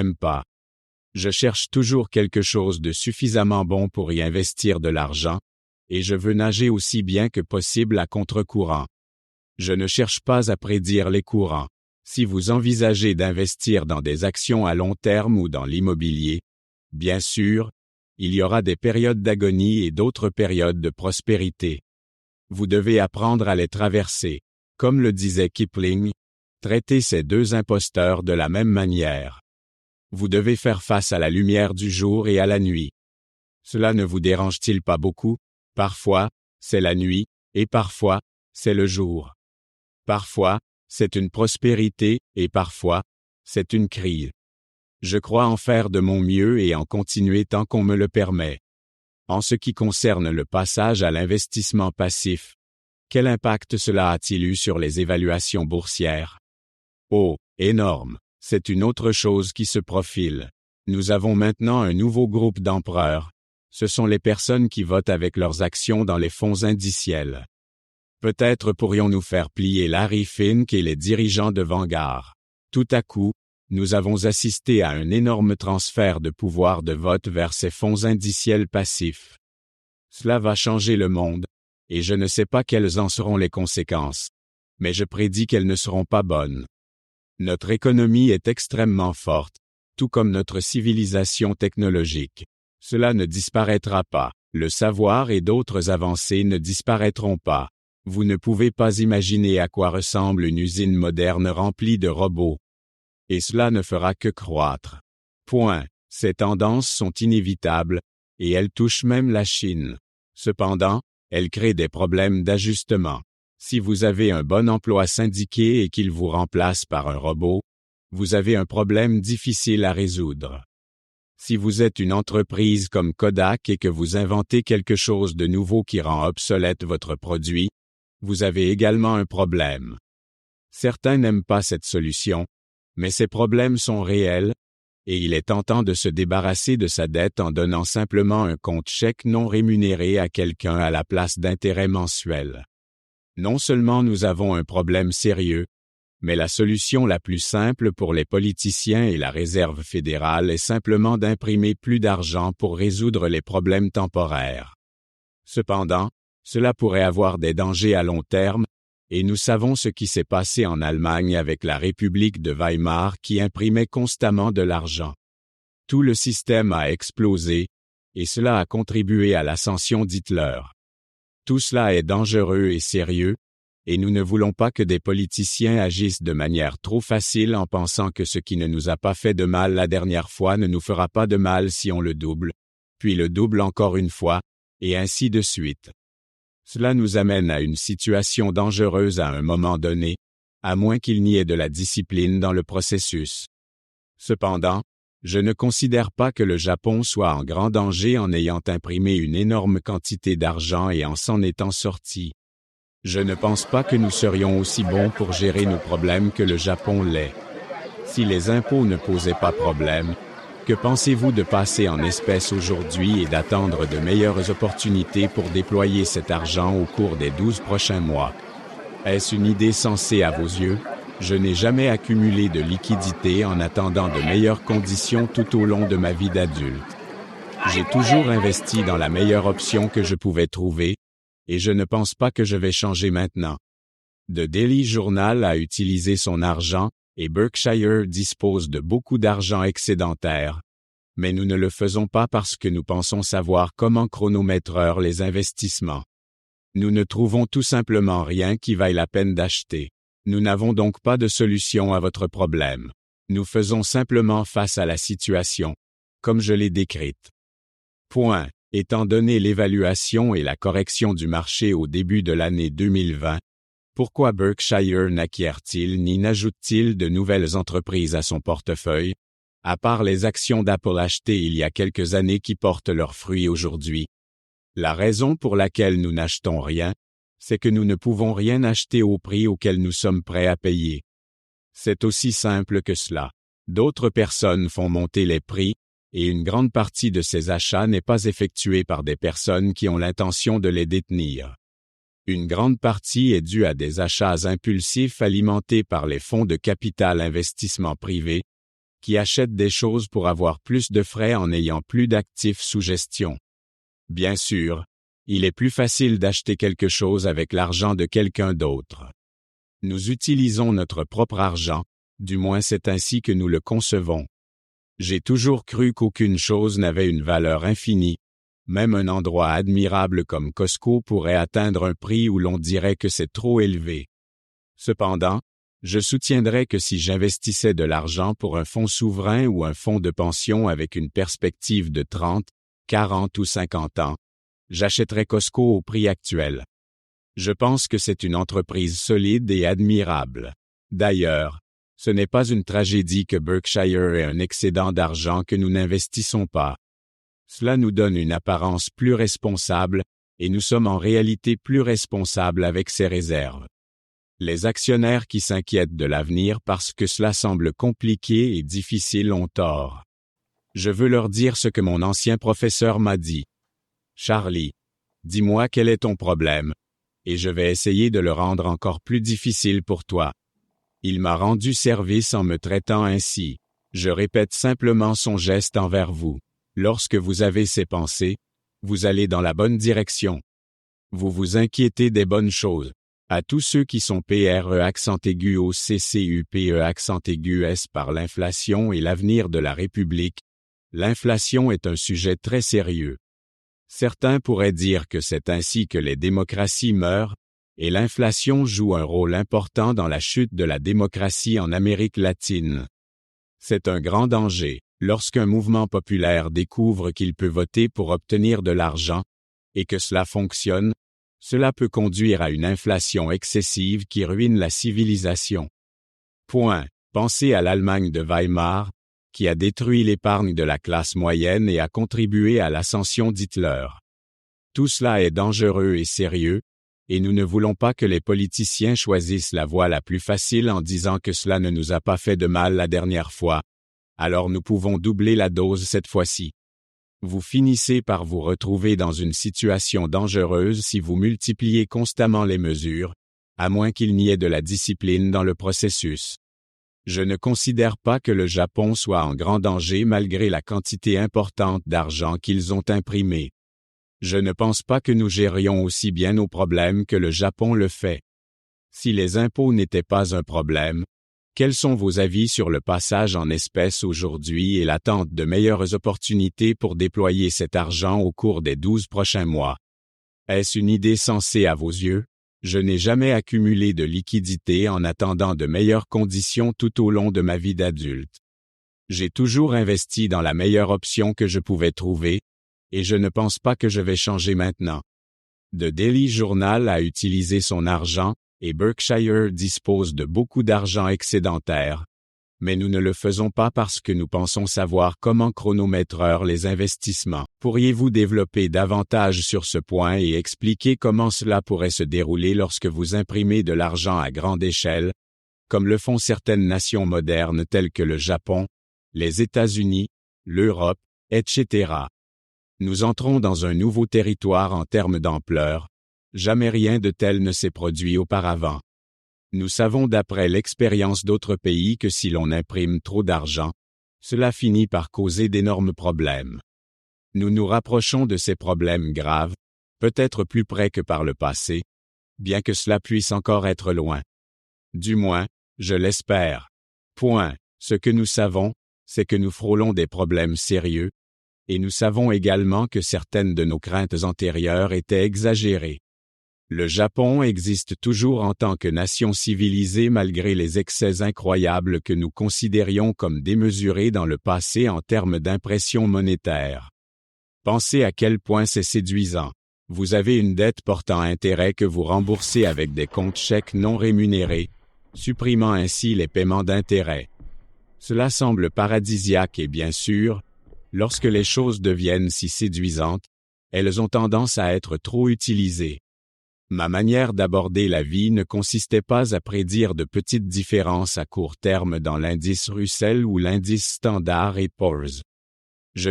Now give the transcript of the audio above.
n'aime pas. Je cherche toujours quelque chose de suffisamment bon pour y investir de l'argent, et je veux nager aussi bien que possible à contre-courant. Je ne cherche pas à prédire les courants. Si vous envisagez d'investir dans des actions à long terme ou dans l'immobilier, bien sûr, il y aura des périodes d'agonie et d'autres périodes de prospérité. Vous devez apprendre à les traverser. Comme le disait Kipling, traitez ces deux imposteurs de la même manière. Vous devez faire face à la lumière du jour et à la nuit. Cela ne vous dérange-t-il pas beaucoup? Parfois, c'est la nuit, et parfois, c'est le jour. Parfois, c'est une prospérité, et parfois, c'est une crise. Je crois en faire de mon mieux et en continuer tant qu'on me le permet. En ce qui concerne le passage à l'investissement passif, quel impact cela a-t-il eu sur les évaluations boursières? Oh, énorme! C'est une autre chose qui se profile. Nous avons maintenant un nouveau groupe d'empereurs. Ce sont les personnes qui votent avec leurs actions dans les fonds indiciels. Peut-être pourrions-nous faire plier Larry Fink et les dirigeants de Vanguard. Tout à coup, nous avons assisté à un énorme transfert de pouvoir de vote vers ces fonds indiciels passifs. Cela va changer le monde, et je ne sais pas quelles en seront les conséquences. Mais je prédis qu'elles ne seront pas bonnes. Notre économie est extrêmement forte, tout comme notre civilisation technologique. Cela ne disparaîtra pas. Le savoir et d'autres avancées ne disparaîtront pas. Vous ne pouvez pas imaginer à quoi ressemble une usine moderne remplie de robots. Et cela ne fera que croître. Point. Ces tendances sont inévitables, et elles touchent même la Chine. Cependant, elles créent des problèmes d'ajustement. Si vous avez un bon emploi syndiqué et qu'il vous remplace par un robot, vous avez un problème difficile à résoudre. Si vous êtes une entreprise comme Kodak et que vous inventez quelque chose de nouveau qui rend obsolète votre produit, vous avez également un problème. Certains n'aiment pas cette solution, mais ces problèmes sont réels, et il est tentant de se débarrasser de sa dette en donnant simplement un compte chèque non rémunéré à quelqu'un à la place d'intérêts mensuels. Non seulement nous avons un problème sérieux, mais la solution la plus simple pour les politiciens et la Réserve fédérale est simplement d'imprimer plus d'argent pour résoudre les problèmes temporaires. Cependant, cela pourrait avoir des dangers à long terme, et nous savons ce qui s'est passé en Allemagne avec la République de Weimar qui imprimait constamment de l'argent. Tout le système a explosé, et cela a contribué à l'ascension d'Hitler. Tout cela est dangereux et sérieux, et nous ne voulons pas que des politiciens agissent de manière trop facile en pensant que ce qui ne nous a pas fait de mal la dernière fois ne nous fera pas de mal si on le double, puis le double encore une fois, et ainsi de suite. Cela nous amène à une situation dangereuse à un moment donné, à moins qu'il n'y ait de la discipline dans le processus. Cependant, je ne considère pas que le Japon soit en grand danger en ayant imprimé une énorme quantité d'argent et en s'en étant sorti. Je ne pense pas que nous serions aussi bons pour gérer nos problèmes que le Japon l'est. Si les impôts ne posaient pas problème, que pensez-vous de passer en espèces aujourd'hui et d'attendre de meilleures opportunités pour déployer cet argent au cours des 12 prochains mois? Est-ce une idée sensée à vos yeux? Je n'ai jamais accumulé de liquidités en attendant de meilleures conditions tout au long de ma vie d'adulte. J'ai toujours investi dans la meilleure option que je pouvais trouver, et je ne pense pas que je vais changer maintenant. The Daily Journal a utilisé son argent, et Berkshire dispose de beaucoup d'argent excédentaire. Mais nous ne le faisons pas parce que nous pensons savoir comment chronométrer les investissements. Nous ne trouvons tout simplement rien qui vaille la peine d'acheter. Nous n'avons donc pas de solution à votre problème. Nous faisons simplement face à la situation, comme je l'ai décrite. Point. Étant donné l'évaluation et la correction du marché au début de l'année 2020, pourquoi Berkshire n'acquiert-il ni n'ajoute-t-il de nouvelles entreprises à son portefeuille, à part les actions d'Apple achetées il y a quelques années qui portent leurs fruits aujourd'hui? La raison pour laquelle nous n'achetons rien, c'est que nous ne pouvons rien acheter au prix auquel nous sommes prêts à payer. C'est aussi simple que cela. D'autres personnes font monter les prix, et une grande partie de ces achats n'est pas effectuée par des personnes qui ont l'intention de les détenir. Une grande partie est due à des achats impulsifs alimentés par les fonds de capital investissement privé, qui achètent des choses pour avoir plus de frais en n'ayant plus d'actifs sous gestion. Bien sûr, il est plus facile d'acheter quelque chose avec l'argent de quelqu'un d'autre. Nous utilisons notre propre argent, du moins c'est ainsi que nous le concevons. J'ai toujours cru qu'aucune chose n'avait une valeur infinie. Même un endroit admirable comme Costco pourrait atteindre un prix où l'on dirait que c'est trop élevé. Cependant, je soutiendrais que si j'investissais de l'argent pour un fonds souverain ou un fonds de pension avec une perspective de 30, 40 ou 50 ans, j'achèterais Costco au prix actuel. Je pense que c'est une entreprise solide et admirable. D'ailleurs, ce n'est pas une tragédie que Berkshire ait un excédent d'argent que nous n'investissons pas. Cela nous donne une apparence plus responsable, et nous sommes en réalité plus responsables avec ces réserves. Les actionnaires qui s'inquiètent de l'avenir parce que cela semble compliqué et difficile ont tort. Je veux leur dire ce que mon ancien professeur m'a dit. Charlie, dis-moi quel est ton problème, et je vais essayer de le rendre encore plus difficile pour toi. Il m'a rendu service en me traitant ainsi. Je répète simplement son geste envers vous. Lorsque vous avez ces pensées, vous allez dans la bonne direction. Vous vous inquiétez des bonnes choses. À tous ceux qui sont PRE accent aigu au CCUPE accent aigu S par l'inflation et l'avenir de la République, l'inflation est un sujet très sérieux. Certains pourraient dire que c'est ainsi que les démocraties meurent, et l'inflation joue un rôle important dans la chute de la démocratie en Amérique latine. C'est un grand danger, lorsqu'un mouvement populaire découvre qu'il peut voter pour obtenir de l'argent, et que cela fonctionne, cela peut conduire à une inflation excessive qui ruine la civilisation. Pensez à l'Allemagne de Weimar, qui a détruit l'épargne de la classe moyenne et a contribué à l'ascension d'Hitler. Tout cela est dangereux et sérieux, et nous ne voulons pas que les politiciens choisissent la voie la plus facile en disant que cela ne nous a pas fait de mal la dernière fois, alors nous pouvons doubler la dose cette fois-ci. Vous finissez par vous retrouver dans une situation dangereuse si vous multipliez constamment les mesures, à moins qu'il n'y ait de la discipline dans le processus. Je ne considère pas que le Japon soit en grand danger malgré la quantité importante d'argent qu'ils ont imprimé. Je ne pense pas que nous gérions aussi bien nos problèmes que le Japon le fait. Si les impôts n'étaient pas un problème, quels sont vos avis sur le passage en espèces aujourd'hui et l'attente de meilleures opportunités pour déployer cet argent au cours des 12 prochains mois? Est-ce une idée sensée à vos yeux? Je n'ai jamais accumulé de liquidités en attendant de meilleures conditions tout au long de ma vie d'adulte. J'ai toujours investi dans la meilleure option que je pouvais trouver, et je ne pense pas que je vais changer maintenant. The Daily Journal a utilisé son argent, et Berkshire dispose de beaucoup d'argent excédentaire. Mais nous ne le faisons pas parce que nous pensons savoir comment chronométreur les investissements. Pourriez-vous développer davantage sur ce point et expliquer comment cela pourrait se dérouler lorsque vous imprimez de l'argent à grande échelle, comme le font certaines nations modernes telles que le Japon, les États-Unis, l'Europe, etc. Nous entrons dans un nouveau territoire en termes d'ampleur. Jamais rien de tel ne s'est produit auparavant. Nous savons d'après l'expérience d'autres pays que si l'on imprime trop d'argent, cela finit par causer d'énormes problèmes. Nous nous rapprochons de ces problèmes graves, peut-être plus près que par le passé, bien que cela puisse encore être loin. Du moins, je l'espère. Ce que nous savons, c'est que nous frôlons des problèmes sérieux, et nous savons également que certaines de nos craintes antérieures étaient exagérées. Le Japon existe toujours en tant que nation civilisée malgré les excès incroyables que nous considérions comme démesurés dans le passé en termes d'impression monétaire. Pensez à quel point c'est séduisant. Vous avez une dette portant intérêt que vous remboursez avec des comptes chèques non rémunérés, supprimant ainsi les paiements d'intérêt. Cela semble paradisiaque et bien sûr, lorsque les choses deviennent si séduisantes, elles ont tendance à être trop utilisées. Ma manière d'aborder la vie ne consistait pas à prédire de petites différences à court terme dans l'indice Russell ou l'indice Standard & Poor's. Je